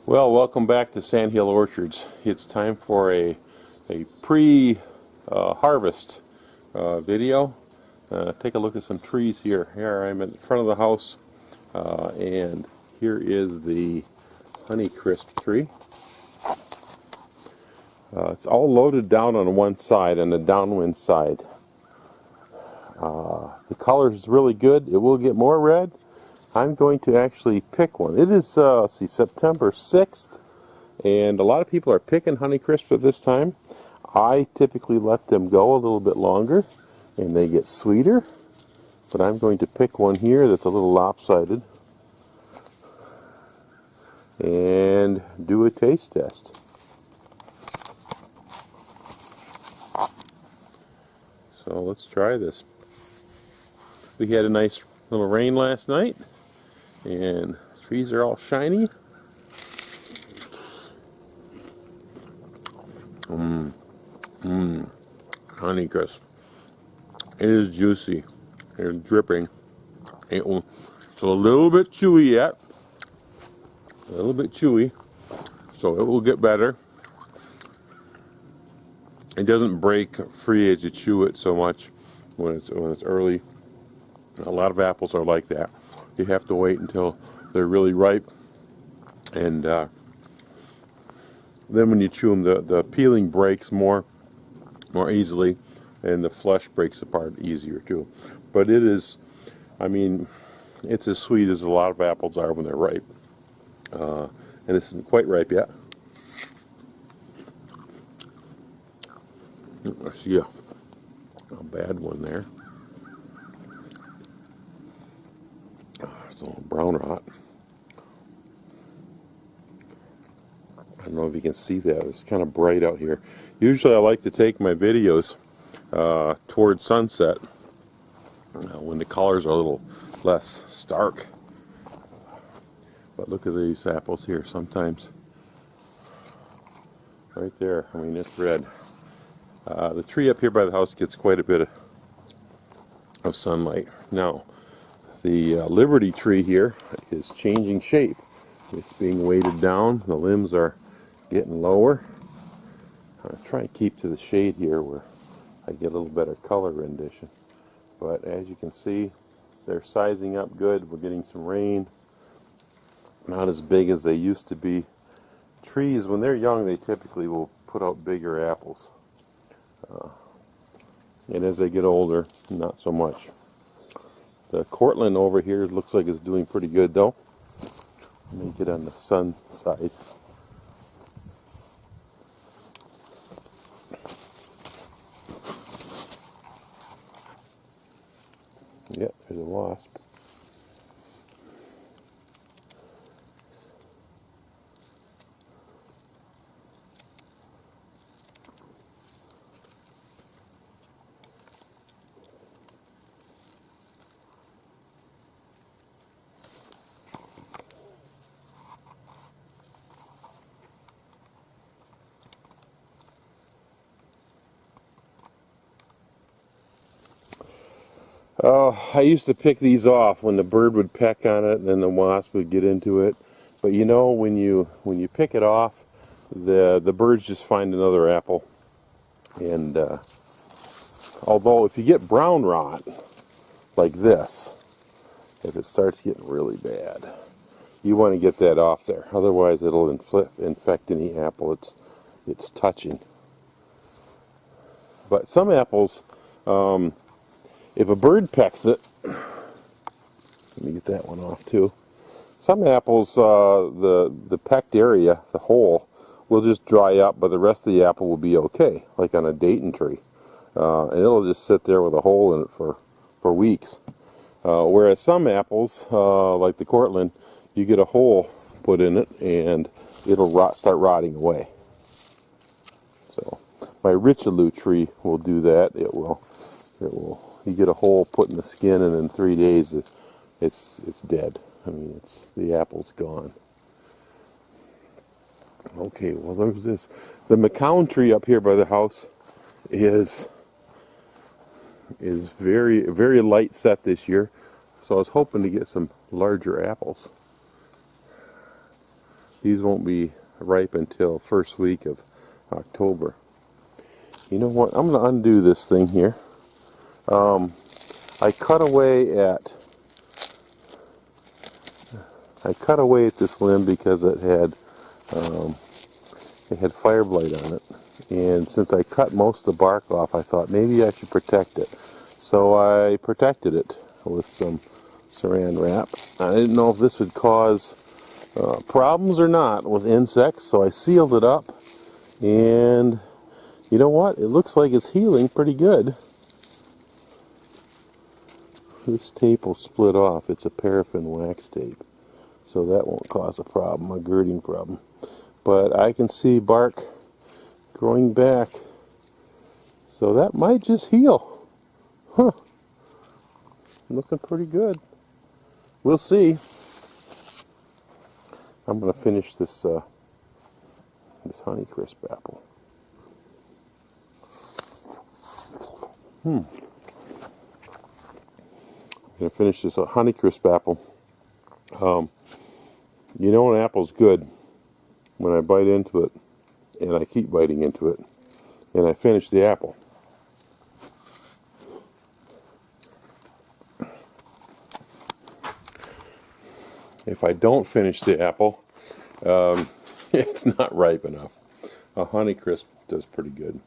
Well, welcome back to Sandhill Orchards. It's time for a pre-harvest video. Take a look at some trees here. Here I'm in front of the house, and here is the Honeycrisp tree. It's all loaded down on one side, on the downwind side. The color is really good. It will get more red. I'm going to actually pick one. It is September 6th, and a lot of people are picking Honeycrisp at this time. I typically let them go a little bit longer, and they get sweeter. But I'm going to pick one here that's a little lopsided and do a taste test. So let's try this. We had a nice little rain last night, and trees are all shiny. Honeycrisp. It is juicy. It's dripping. It's a little bit chewy yet. A little bit chewy. So it will get better. It doesn't break free as you chew it so much when it's early. A lot of apples are like that. You have to wait until they're really ripe, and then when you chew them, the peeling breaks more easily, and the flesh breaks apart easier too. But it is, I mean, it's as sweet as a lot of apples are when they're ripe, and this isn't quite ripe yet. I see a bad one there. It's a little brown rot. I don't know if you can see that. It's kind of bright out here. Usually I like to take my videos towards sunset when the colors are a little less stark. But look at these apples here. Sometimes right there, I mean, it's red. The tree up here by the house gets quite a bit of sunlight. Now, the Liberty tree here is changing shape. It's being weighted down. The limbs are getting lower. I'm trying to keep to the shade here where I get a little better color rendition. But as you can see, they're sizing up good. We're getting some rain. Not as big as they used to be. Trees, when they're young, they typically will put out bigger apples. And as they get older, not so much. The Cortland over here looks like it's doing pretty good though. Let me get on the sun side. Yep, there's a wasp. I used to pick these off when the bird would peck on it, and then the wasp would get into it. But you know, when you pick it off, the birds just find another apple. And although if you get brown rot like this, if it starts getting really bad, you want to get that off there. Otherwise, it'll infect any apple it's touching. But some apples, if a bird pecks it, let me get that one off too. Some apples, the pecked area, the hole, will just dry up, but the rest of the apple will be okay, like on a Dayton tree. And it'll just sit there with a hole in it for weeks. Whereas some apples, like the Cortland, you get a hole put in it and it'll start rotting away. So my Richelieu tree will do that. It will. You get a hole put in the skin, and in 3 days it's dead. I mean, the apple's gone. Okay, well there's this. The Macoun tree up here by the house is very, very light set this year, so I was hoping to get some larger apples. These won't be ripe until first week of October. You know what? I'm going to undo this thing here. I cut away at this limb because it had fire blight on it, and since I cut most of the bark off, I thought maybe I should protect it. So I protected it with some saran wrap. I didn't know if this would cause problems or not with insects, so I sealed it up, and you know what? It looks like it's healing pretty good. This tape will split off. It's a paraffin wax tape, so that won't cause a problem, a girding problem. But I can see bark growing back, so that might just heal. Huh. Looking pretty good. We'll see. I'm going to finish this this Honeycrisp apple. I'm going to finish this Honeycrisp apple. You know an apple's good when I bite into it, and I keep biting into it, and I finish the apple. If I don't finish the apple, it's not ripe enough. A Honeycrisp does pretty good.